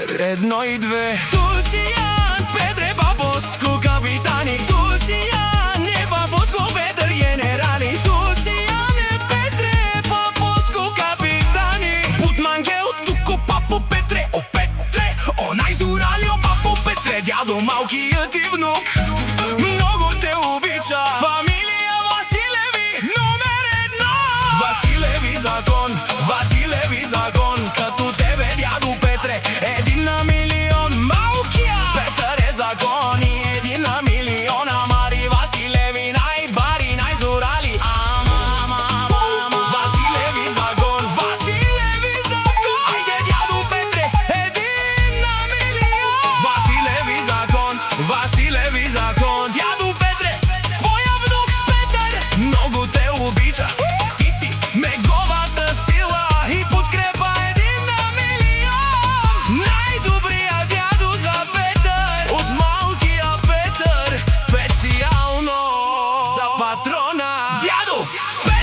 Едно и две. Тусијан, Петре Папоску капитани. Тусијан, не Папоску, Петър генерали. Тусијан, Петре Папоску капитани. Бутмангел, туко Папо Петре, о Петре, о најзурали, о Папо Петре, дядо малкият ти внук много те обича. Фамилија Василеви, номер едно. Василеви закон, Василеви закон, като тебе дядо Петре, един на милион. Малкия Петър е закон и един на милион. Амари Василеви, най-бари, най-зорали. Василеви закон, Василеви закон. Айде дядо Петре, един на милион. Василеви закон, Василеви закон. Дядо Петре, твоя внук Петър много те обича. Ти си неговата сила и подкрепа, един на милион. Най-добрия дядо за Петър, от малкия Петър, специално за патрона. Дядо Петър!